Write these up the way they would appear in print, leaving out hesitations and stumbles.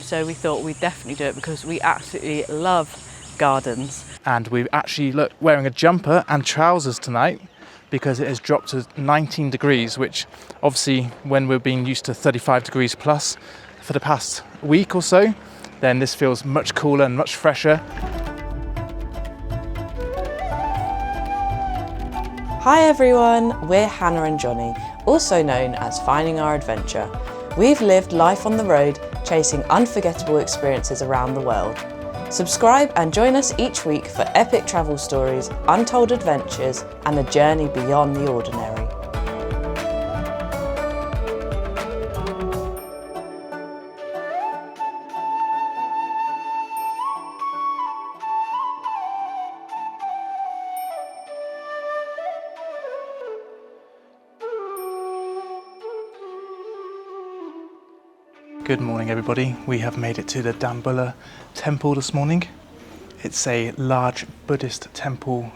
so we thought we'd definitely do it because we absolutely love gardens. And we're actually wearing a jumper and trousers tonight because it has dropped to 19 degrees, which obviously when we're being used to 35 degrees plus for the past week or so, then this feels much cooler and much fresher. Hi everyone, we're Hannah and Johnny, also known as Finding Our Adventure. We've lived life on the road, chasing unforgettable experiences around the world. Subscribe and join us each week for epic travel stories, untold adventures, and a journey beyond the ordinary. Good morning everybody, we have made it to the Dambulla Temple this morning. It's a large Buddhist temple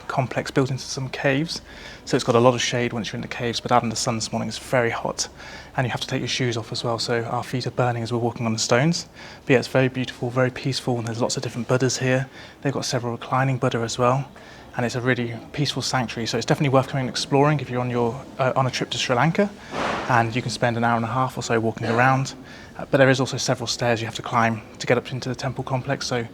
complex built into some caves, so it's got a lot of shade once you're in the caves, but out in the sun this morning it's very hot and you have to take your shoes off as well, so our feet are burning as we're walking on the stones. But yeah, it's very beautiful, very peaceful, and there's lots of different Buddhas here. They've got several reclining Buddha as well, and it's a really peaceful sanctuary, so it's definitely worth coming and exploring if you're on a trip to Sri Lanka, and you can spend an hour and a half or so walking around. But there is also several stairs you have to climb to get up into the temple complex, so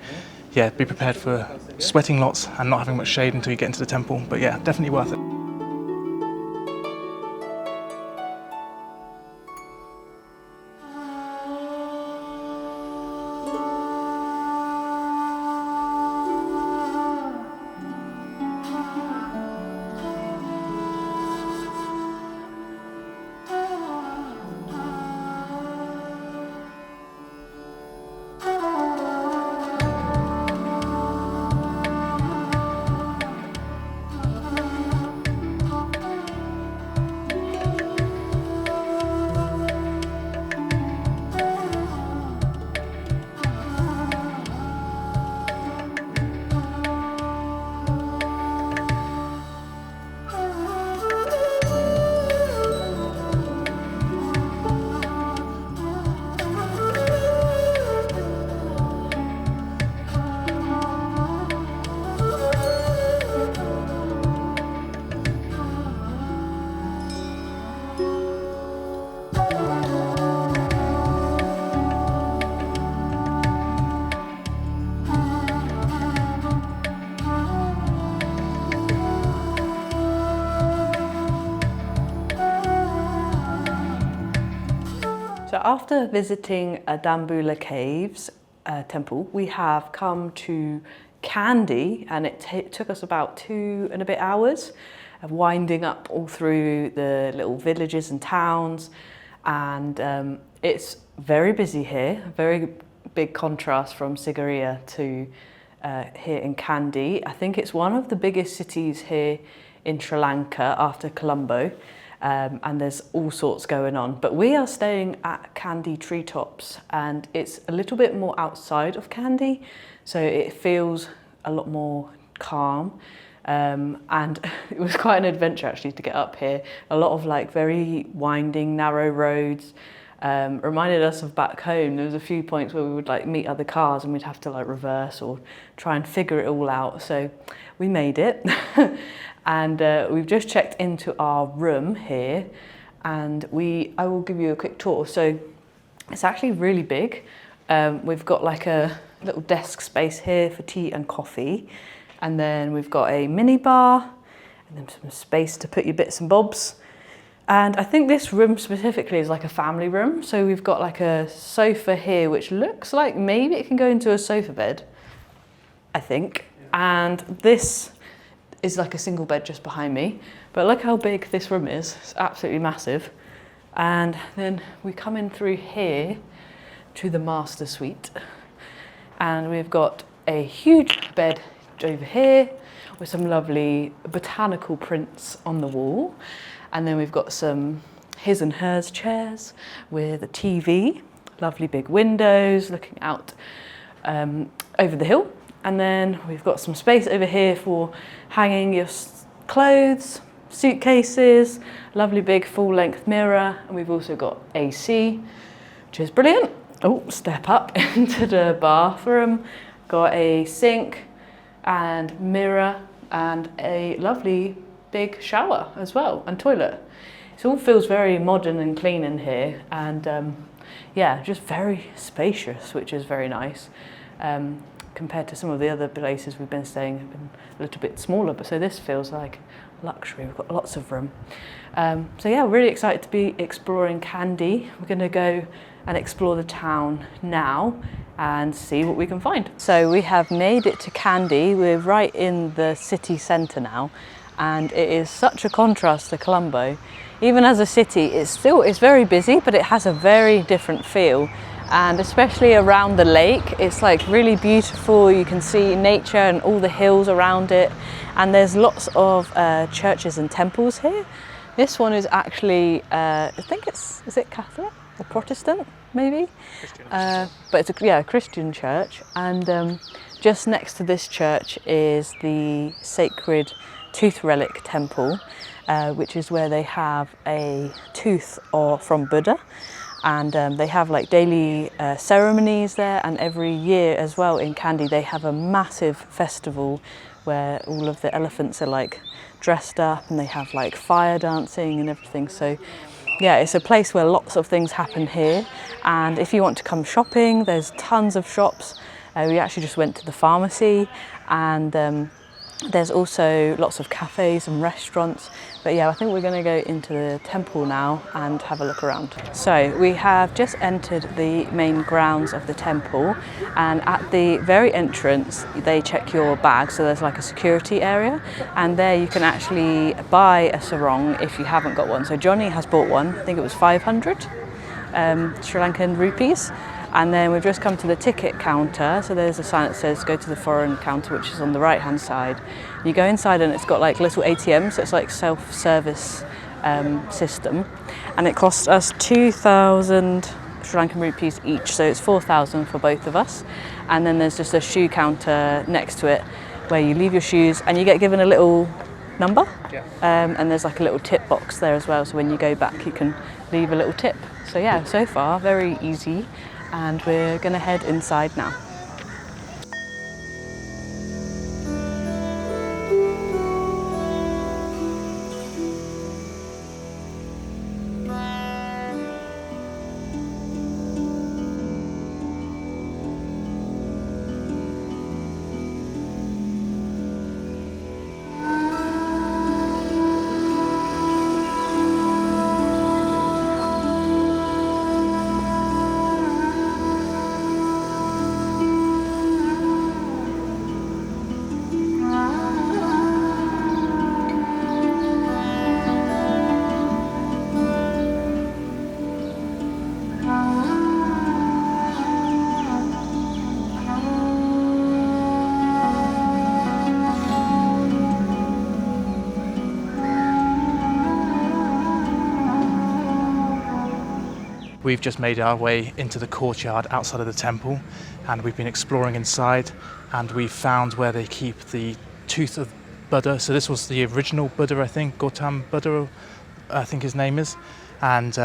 yeah, be prepared for sweating lots and not having much shade until you get into the temple, but yeah, definitely worth it. So after visiting Dambulla Caves Temple, we have come to Kandy, and it took us about 2 and a bit hours of winding up all through the little villages and towns, and it's very busy here, very big contrast from Sigiriya to here in Kandy. I think it's one of the biggest cities here in Sri Lanka after Colombo. And there's all sorts going on. But we are staying at Kandy Treetops, and it's a little bit more outside of Kandy, so it feels a lot more calm. And it was quite an adventure actually to get up here. A lot of very winding, narrow roads. Reminded us of back home. There was a few points where we would meet other cars and we'd have to reverse or try and figure it all out. So we made it. And we've just checked into our room here, and I will give you a quick tour. So it's actually really big. We've got a little desk space here for tea and coffee, and then we've got a mini bar and then some space to put your bits and bobs. And I think this room specifically is a family room. So we've got a sofa here which looks like maybe it can go into a sofa bed, I think. And this is a single bed just behind me, but look how big this room is. It's absolutely massive. And then we come in through here to the master suite, and we've got a huge bed over here with some lovely botanical prints on the wall, and then we've got some his and hers chairs with a TV, lovely big windows looking out over the hill. And then we've got some space over here for hanging your clothes, suitcases, lovely big full-length mirror, and we've also got AC, which is brilliant. step up into the bathroom. Got a sink and mirror and a lovely big shower as well, and toilet. It all feels very modern and clean in here, and yeah, just very spacious, which is very nice. Compared to some of the other places we've been staying, have been a little bit smaller, but so this feels like luxury. We've got lots of room. So yeah, really excited to be exploring Kandy. We're going to go and explore the town now and see what we can find. So we have made it to Kandy. We're right in the city centre now, and it is such a contrast to Colombo. Even as a city, it's very busy, but it has a very different feel. And especially around the lake, it's like really beautiful. You can see nature and all the hills around it. And there's lots of churches and temples here. This one is actually, I think is it Catholic or Protestant, maybe? But it's a Christian church. And just next to this church is the Sacred Tooth Relic Temple, which is where they have a tooth from Buddha. And they have like daily ceremonies there, and every year as well in Kandy they have a massive festival where all of the elephants are like dressed up, and they have like fire dancing and everything. So yeah, it's a place where lots of things happen here. And if you want to come shopping, there's tons of shops. We actually just went to the pharmacy, and there's also lots of cafes and restaurants. But yeah, I think we're going to go into the temple now and have a look around. So we have just entered the main grounds of the temple, and at the very entrance they check your bag, so there's like a security area, and there you can actually buy a sarong if you haven't got one. So Johnny has bought one, I think it was 500 Sri Lankan rupees. And then we've just come to the ticket counter. So there's a sign that says go to the foreign counter, which is on the right hand side. You go inside and it's got like little ATMs, so it's like self-service system. And it cost us 2,000 Sri Lankan rupees each, so it's 4,000 for both of us. And then there's just a shoe counter next to it where you leave your shoes and you get given a little number. Yeah. And there's like a little tip box there as well, so when you go back you can leave a little tip. So yeah, so far very easy. And we're going to head inside now. We've just made our way into the courtyard outside of the temple, and we've been exploring inside, and we found where they keep the tooth of Buddha. So this was the original Buddha, I think, Gautam Buddha, I think his name is. And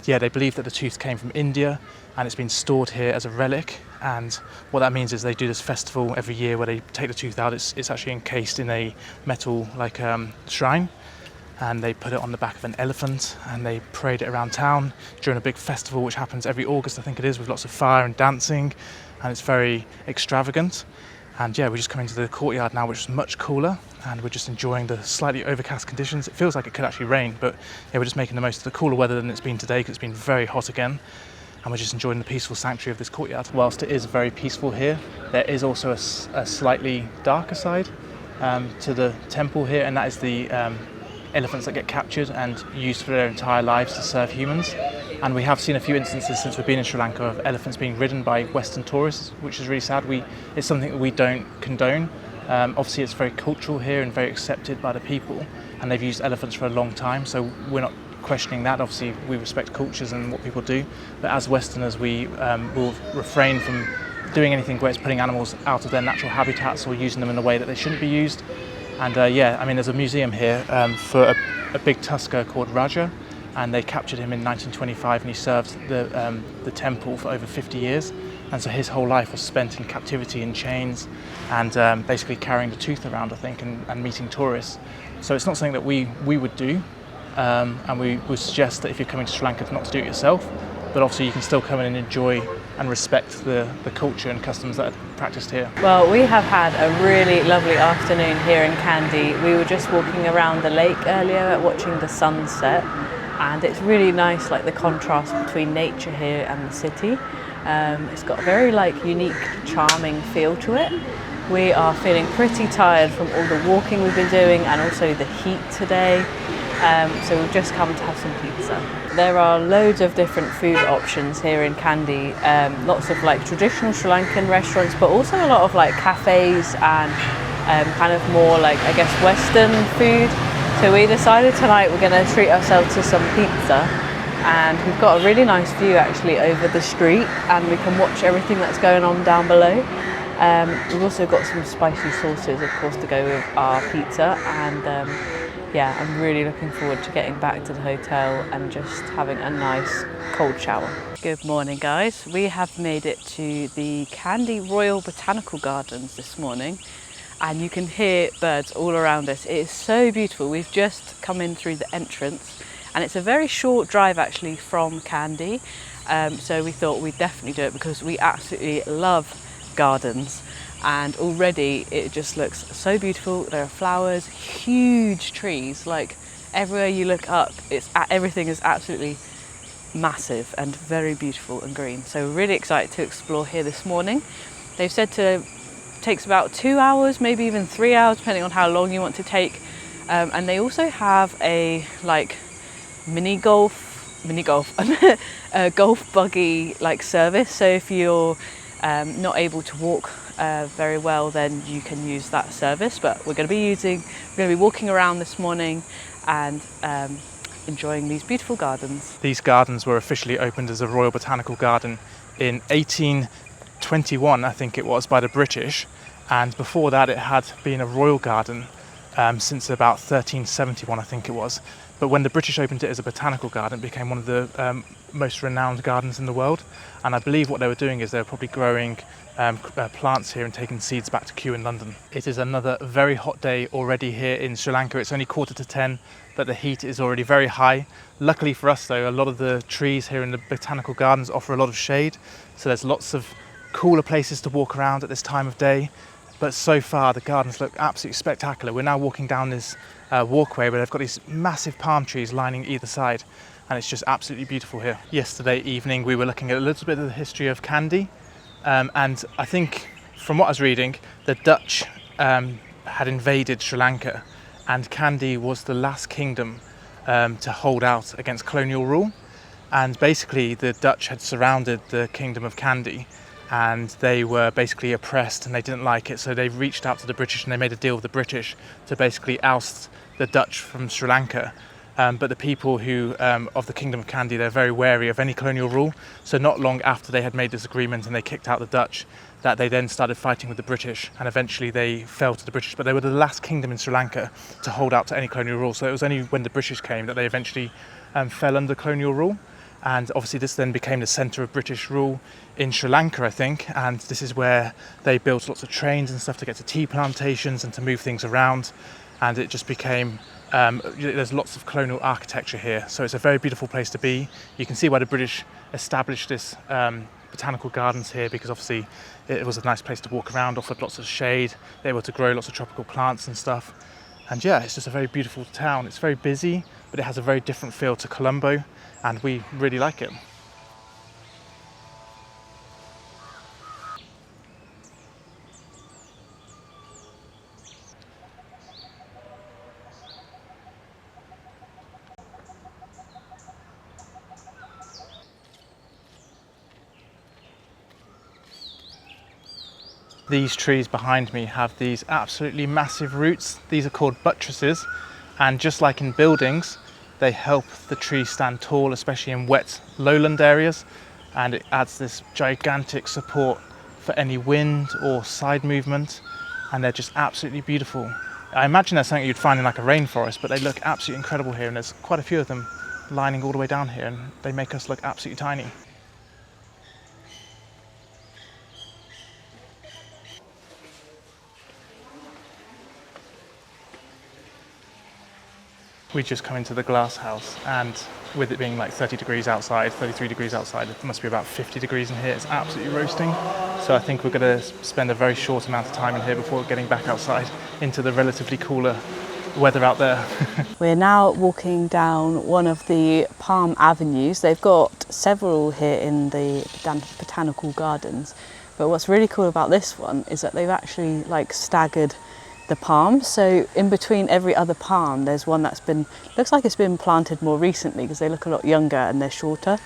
yeah, they believe that the tooth came from India, and it's been stored here as a relic. And what that means is they do this festival every year where they take the tooth out. It's actually encased in a metal like shrine, and they put it on the back of an elephant, and they parade it around town during a big festival which happens every August, I think it is, with lots of fire and dancing, and it's very extravagant. And yeah, we're just coming to the courtyard now, which is much cooler, and we're just enjoying the slightly overcast conditions. It feels like it could actually rain, but yeah, we're just making the most of the cooler weather than it's been today, because it's been very hot again, and we're just enjoying the peaceful sanctuary of this courtyard. Whilst it is very peaceful here, there is also a slightly darker side to the temple here, and that is the elephants that get captured and used for their entire lives to serve humans. And we have seen a few instances since we've been in Sri Lanka of elephants being ridden by Western tourists, which is really sad. It's something that we don't condone. Obviously it's very cultural here and very accepted by the people, and they've used elephants for a long time, so we're not questioning that. Obviously we respect cultures and what people do, but as Westerners we will refrain from doing anything where it's putting animals out of their natural habitats or using them in a way that they shouldn't be used. And yeah, I mean, there's a museum here for a big tusker called Raja, and they captured him in 1925, and he served the temple for over 50 years. And so his whole life was spent in captivity in chains and basically carrying the tooth around, I think, and meeting tourists. So it's not something that we would do, and we would suggest that if you're coming to Sri Lanka not to do it yourself, but obviously you can still come in and enjoy and respect the culture and customs that are practiced here. Well, we have had a really lovely afternoon here in Kandy. We were just walking around the lake earlier watching the sunset, and it's really nice, like the contrast between nature here and the city. It's got a very unique, charming feel to it. We are feeling pretty tired from all the walking we've been doing and also the heat today. So we've just come to have some pizza. There are loads of different food options here in Kandy. Lots of traditional Sri Lankan restaurants, but also a lot of cafes and kind of more I guess Western food. So we decided tonight we're going to treat ourselves to some pizza. And we've got a really nice view actually over the street, and we can watch everything that's going on down below. We've also got some spicy sauces, of course, to go with our pizza, and yeah, I'm really looking forward to getting back to the hotel and just having a nice cold shower. Good morning, guys. We have made it to the Kandy Royal Botanical Gardens this morning, and you can hear birds all around us. It is so beautiful. We've just come in through the entrance, and it's a very short drive actually from Kandy, so we thought we'd definitely do it because we absolutely love gardens, and already it just looks so beautiful. There are flowers, huge trees, everywhere you look up, everything is absolutely massive and very beautiful and green. So we're really excited to explore here this morning. They've said takes about 2 hours, maybe even 3 hours, depending on how long you want to take, and they also have a mini golf golf buggy service. So if you're not able to walk very well, then you can use that service. But we're going to be walking around this morning and enjoying these beautiful gardens. These gardens were officially opened as a Royal Botanical Garden in 1821, I think it was, by the British, and before that it had been a royal garden since about 1371, I think it was. But when the British opened it as a botanical garden, it became one of the most renowned gardens in the world. And I believe what they were doing is they were probably growing plants here and taking seeds back to Kew in London. It is another very hot day already here in Sri Lanka. It's only 9:45, but the heat is already very high. Luckily for us though, a lot of the trees here in the botanical gardens offer a lot of shade. So there's lots of cooler places to walk around at this time of day. But so far the gardens look absolutely spectacular. We're now walking down this walkway where they've got these massive palm trees lining either side, and it's just absolutely beautiful here. Yesterday evening we were looking at a little bit of the history of Kandy, and I think from what I was reading, the Dutch had invaded Sri Lanka, and Kandy was the last kingdom to hold out against colonial rule. And basically the Dutch had surrounded the kingdom of Kandy, and they were basically oppressed and they didn't like it, so they reached out to the British and they made a deal with the British to basically oust the Dutch from Sri Lanka. But the people who of the Kingdom of Kandy, they're very wary of any colonial rule, so not long after they had made this agreement and they kicked out the Dutch, that they then started fighting with the British, and eventually they fell to the British. But they were the last kingdom in Sri Lanka to hold out to any colonial rule, so it was only when the British came that they eventually fell under colonial rule. And obviously this then became the centre of British rule in Sri Lanka, I think, and this is where they built lots of trains and stuff to get to tea plantations and to move things around, and it just became, there's lots of colonial architecture here, so it's a very beautiful place to be. You can see why the British established this botanical gardens here, because obviously it was a nice place to walk around, offered lots of shade, they were able to grow lots of tropical plants and stuff. And yeah, it's just a very beautiful town. It's very busy, but it has a very different feel to Colombo, and we really like it. These trees behind me have these absolutely massive roots. These are called buttresses, and just like in buildings, they help the tree stand tall, especially in wet lowland areas, and it adds this gigantic support for any wind or side movement, and they're just absolutely beautiful. I imagine they're something you'd find in like a rainforest, but they look absolutely incredible here, and there's quite a few of them lining all the way down here, and they make us look absolutely tiny. We just come into the glass house, and with it being like 30 degrees outside, 33 degrees outside, it must be about 50 degrees in here. It's absolutely roasting. So I think we're going to spend a very short amount of time in here before getting back outside into the relatively cooler weather out there. We're now walking down one of the palm avenues. They've got several here in the botanical gardens, but what's really cool about this one is that they've actually like staggered the palms. So in between every other palm there's one that's been, looks like it's been planted more recently because they look a lot younger and they're shorter,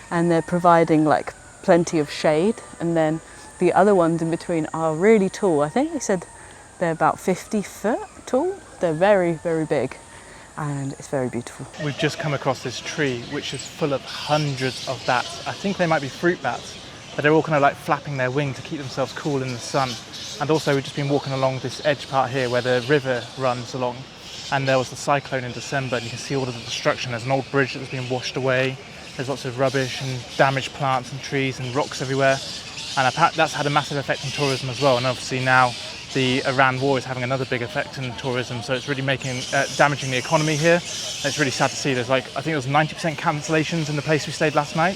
and they're providing like plenty of shade. And then the other ones in between are really tall. I think they said they're about 50 foot tall. They're very, very big, and it's very beautiful. We've just come across this tree which is full of hundreds of bats. I think they might be fruit bats, but they're all kind of like flapping their wing to keep themselves cool in the sun. And also we've just been walking along this edge part here where the river runs along, and there was the cyclone in December, and you can see all of the destruction. There's an old bridge that's been washed away. There's lots of rubbish and damaged plants and trees and rocks everywhere, and that's had a massive effect on tourism as well. And obviously now the Iran war is having another big effect on tourism, so it's really damaging the economy here. And it's really sad to see. There's like, I think there was 90% cancellations in the place we stayed last night.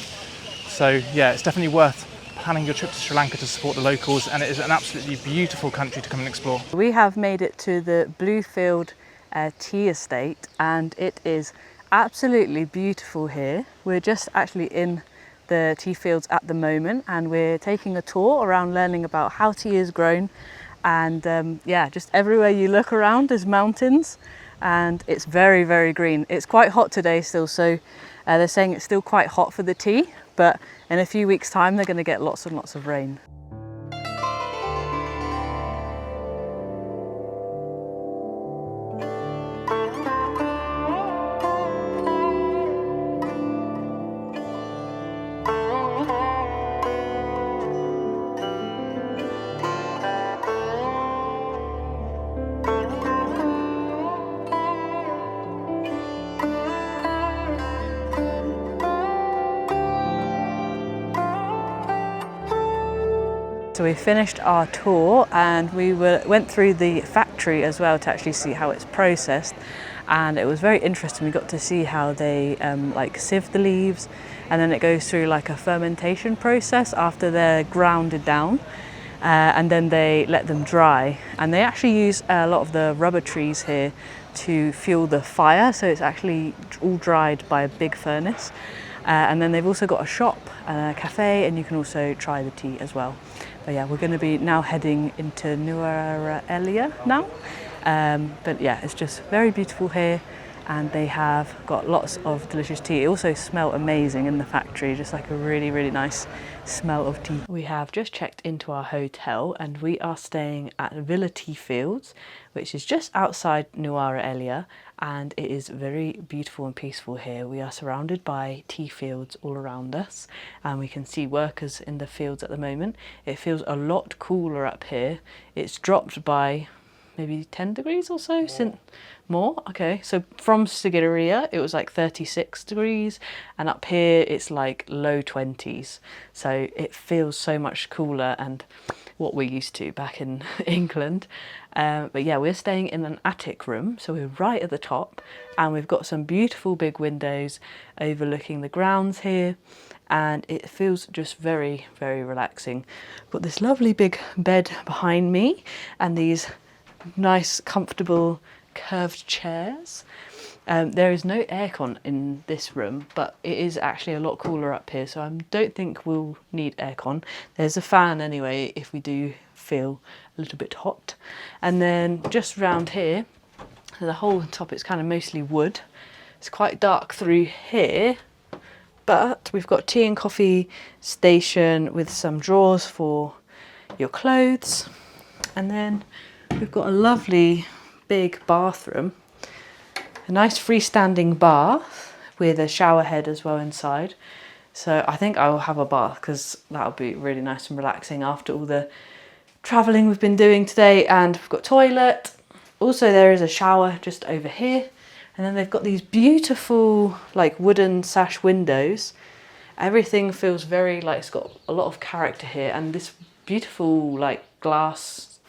So yeah, it's definitely worth planning your trip to Sri Lanka to support the locals, and it is an absolutely beautiful country to come and explore. We have made it to the Bluefield Tea Estate, and it is absolutely beautiful here. We're just actually in the tea fields at the moment, and we're taking a tour around learning about how tea is grown. And yeah, just everywhere you look around is mountains, and it's very, very green. It's quite hot today still, so they're saying it's still quite hot for the tea, but in a few weeks' time they're going to get lots and lots of rain. So we finished our tour, and we went through the factory as well to actually see how it's processed, and it was very interesting. We got to see how they like sieve the leaves, and then it goes through like a fermentation process after they're grounded down, and then they let them dry. And they actually use a lot of the rubber trees here to fuel the fire, so it's actually all dried by a big furnace. And then they've also got a shop and a cafe, and you can also try the tea as well. But yeah, we're going to be now heading into Nuwara Eliya now. But yeah, it's just very beautiful here, and they have got lots of delicious tea. It also smells amazing in the factory, just like a really, really nice smell of tea. We have just checked into our hotel, and we are staying at Villa Tea Fields, which is just outside Nuwara Eliya, and it is very beautiful and peaceful here. We are surrounded by tea fields all around us, and we can see workers in the fields at the moment. It feels a lot cooler up here. It's dropped by maybe 10 degrees or so since more. Okay, so from Sigiriya it was like 36 degrees, and up here it's like low 20s, so it feels so much cooler and what we're used to back in England. But yeah, we're staying in an attic room, so we're right at the top, and we've got some beautiful big windows overlooking the grounds here, and it feels just very, very relaxing. Got this lovely big bed behind me, and these nice comfortable curved chairs. There is no aircon in this room, but it is actually a lot cooler up here, so I don't think we'll need aircon. There's a fan anyway if we do feel a little bit hot. And then just round here, the whole top is kind of mostly wood. It's quite dark through here, but we've got tea and coffee station with some drawers for your clothes, and then we've got a lovely big bathroom, a nice freestanding bath with a shower head as well inside. So I think I will have a bath because that'll be really nice and relaxing after all the travelling we've been doing today. And we've got toilet. Also there is a shower just over here, And then they've got these beautiful like wooden sash windows. Everything feels very like it's got a lot of character here, and this beautiful like glass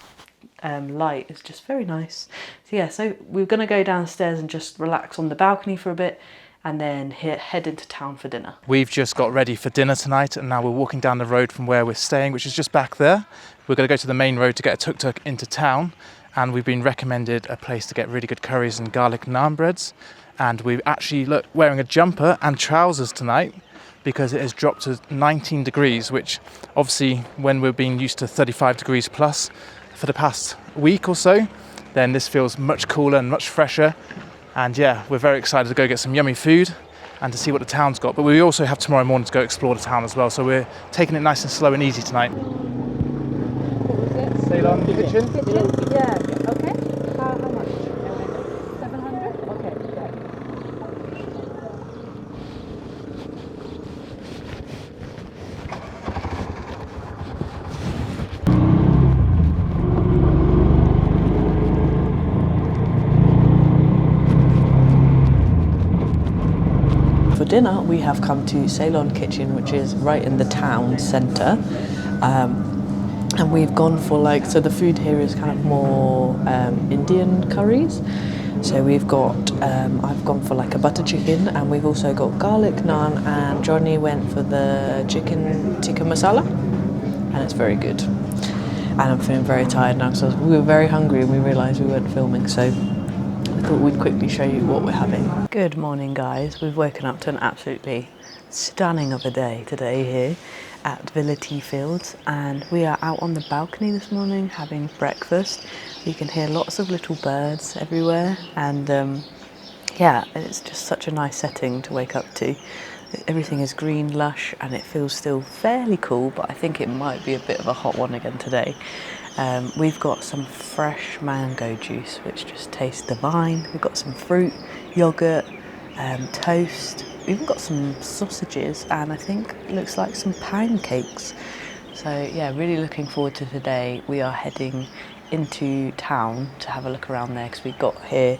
light is just very nice. So yeah, so we're gonna go downstairs and just relax on the balcony for a bit, and then head into town for dinner. We've just got ready for dinner tonight, and now we're walking down the road from where we're staying, which is just back there. We're going to go to the main road to get a tuk-tuk into town, and we've been recommended a place to get really good curries and garlic naan breads. And we're actually wearing a jumper and trousers tonight because it has dropped to 19 degrees, which obviously when we're being used to 35 degrees plus for the past week or so, then this feels much cooler and much fresher. And yeah, we're very excited to go get some yummy food and to see what the town's got. But we also have tomorrow morning to go explore the town as well. So we're taking it nice and slow and easy tonight. What was it? Ceylon kitchen? Yeah, okay. How much? 700? Okay, right. For dinner, we have come to Ceylon Kitchen, which is right in the town centre. And we've gone for so the food here is kind of more Indian curries. So we've got, I've gone for a butter chicken, and we've also got garlic naan, and Johnny went for the chicken tikka masala, and it's very good. And I'm feeling very tired now because we were very hungry and we realised we weren't filming, so I thought we'd quickly show you what we're having. Good morning, guys. We've woken up to an absolutely stunning of a day today here at Villa Tea Fields, and we are out on the balcony this morning having breakfast. You can hear lots of little birds everywhere, and yeah, it's just such a nice setting to wake up to. Everything is green, lush, and it feels still fairly cool, but I think it might be a bit of a hot one again today. We've got some fresh mango juice, which just tastes divine. We've got some fruit, yoghurt, toast. We've even got some sausages, and I think it looks like some pancakes. So yeah, really looking forward to today. We are heading into town to have a look around there because we got here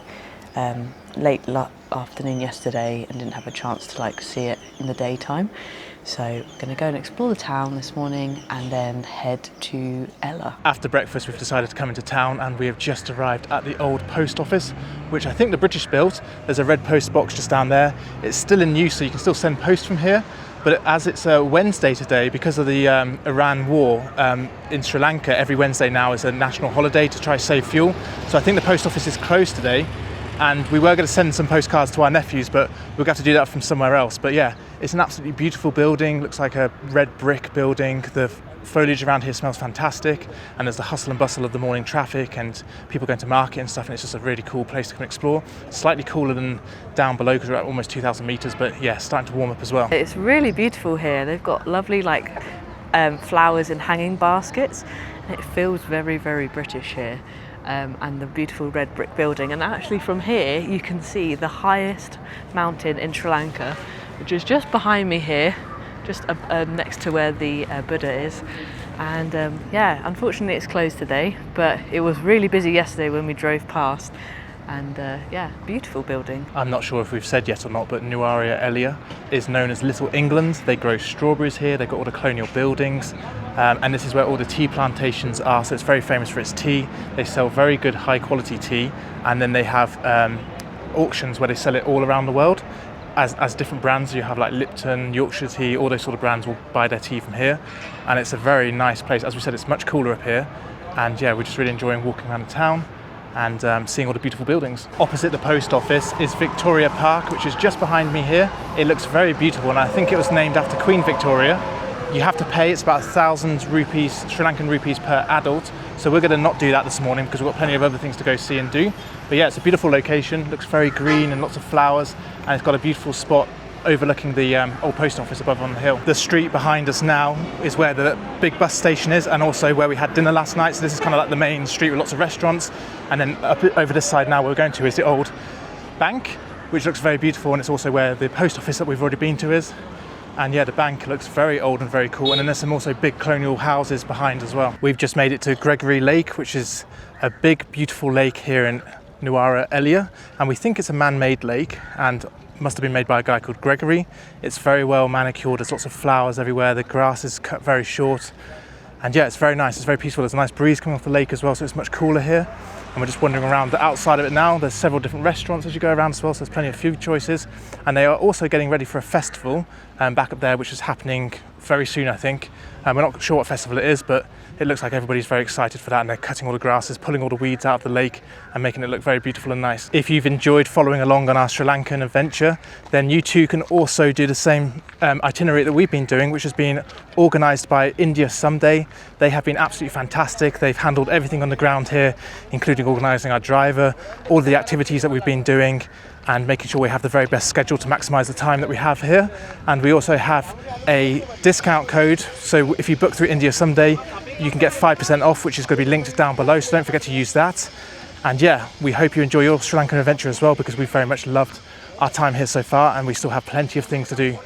late afternoon yesterday and didn't have a chance to see it in the daytime. So we're going to go and explore the town this morning and then head to Ella. After breakfast, we've decided to come into town, and we have just arrived at the old post office, which I think the British built. There's a red post box just down there. It's still in use, so you can still send post from here. But as it's a Wednesday today, because of the Iran war in Sri Lanka, every Wednesday now is a national holiday to try save fuel. So I think the post office is closed today. And we were going to send some postcards to our nephews, but we're going to have to do that from somewhere else. But yeah, it's an absolutely beautiful building. Looks like a red brick building. The foliage around here smells fantastic, and there's the hustle and bustle of the morning traffic and people going to market and stuff, and it's just a really cool place to come explore. Slightly cooler than down below because we're at almost 2,000 metres, but yeah, starting to warm up as well. It's really beautiful here. They've got lovely flowers in hanging baskets, and it feels very, very British here. And the beautiful red brick building, and actually from here you can see the highest mountain in Sri Lanka, which is just behind me here, just next to where the Buddha is. And yeah, unfortunately it's closed today, but it was really busy yesterday when we drove past. And yeah, beautiful building. I'm not sure if we've said yet or not, but Nuwara Eliya is known as Little England. They grow strawberries here, they've got all the colonial buildings, and this is where all the tea plantations are, so it's very famous for its tea. They sell very good high quality tea, and then they have auctions where they sell it all around the world as different brands. You have Lipton, Yorkshire tea, all those sort of brands will buy their tea from here, and it's a very nice place. As we said, it's much cooler up here, and yeah, we're just really enjoying walking around the town and seeing all the beautiful buildings. Opposite the post office is Victoria Park, which is just behind me here. It looks very beautiful, and I think it was named after Queen Victoria. You have to pay, it's about 1,000 rupees, Sri Lankan rupees per adult. So we're gonna not do that this morning because we've got plenty of other things to go see and do. But yeah, it's a beautiful location, looks very green and lots of flowers, and it's got a beautiful spot overlooking the old post office above on the hill. The street behind us now is where the big bus station is, and also where we had dinner last night. So this is kind of like the main street with lots of restaurants. And then up over this side now where we're going to is the old bank, which looks very beautiful, and it's also where the post office that we've already been to is. And yeah, the bank looks very old and very cool. And then there's some also big colonial houses behind as well. We've just made it to Gregory Lake, which is a big, beautiful lake here in Nuwara Eliya, and we think it's a man-made lake and must have been made by a guy called Gregory. It's very well manicured, there's lots of flowers everywhere, the grass is cut very short, and yeah, it's very nice, it's very peaceful. There's a nice breeze coming off the lake as well, so it's much cooler here. And we're just wandering around the outside of it now. There's several different restaurants as you go around as well, so there's plenty of food choices. And they are also getting ready for a festival back up there, which is happening very soon, I think. We're not sure what festival it is, but it looks like everybody's very excited for that, and they're cutting all the grasses, pulling all the weeds out of the lake and making it look very beautiful and nice. If you've enjoyed following along on our Sri Lankan adventure, then you too can also do the same itinerary that we've been doing, which has been organised by India Someday. They have been absolutely fantastic. They've handled everything on the ground here, including organising our driver, all of the activities that we've been doing, and making sure we have the very best schedule to maximise the time that we have here. And we also have a discount code, so if you book through India Someday, you can get 5% off, which is going to be linked down below, so don't forget to use that. And yeah, we hope you enjoy your Sri Lankan adventure as well, because we've very much loved our time here so far, and we still have plenty of things to do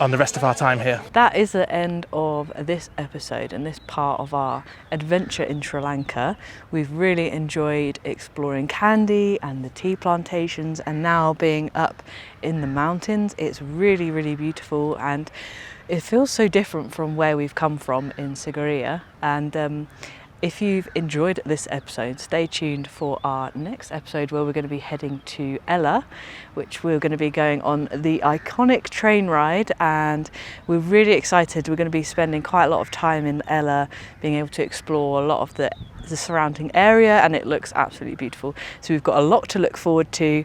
on the rest of our time here. That is the end of this episode and this part of our adventure in Sri Lanka. We've really enjoyed exploring Kandy and the tea plantations, and now being up in the mountains. It's really, really beautiful, and it feels so different from where we've come from in Sigiriya. And if you've enjoyed this episode, stay tuned for our next episode, where we're going to be heading to Ella, which we're going to be going on the iconic train ride, and we're really excited. We're going to be spending quite a lot of time in Ella, being able to explore a lot of the surrounding area, and it looks absolutely beautiful. So we've got a lot to look forward to.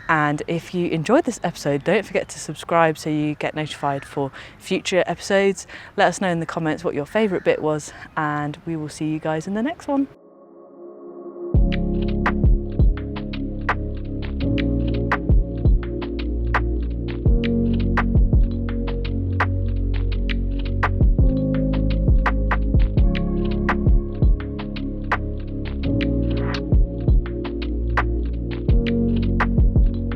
And if you enjoyed this episode, don't forget to subscribe so you get notified for future episodes. Let us know in the comments what your favourite bit was, and we will see you guys in the next one.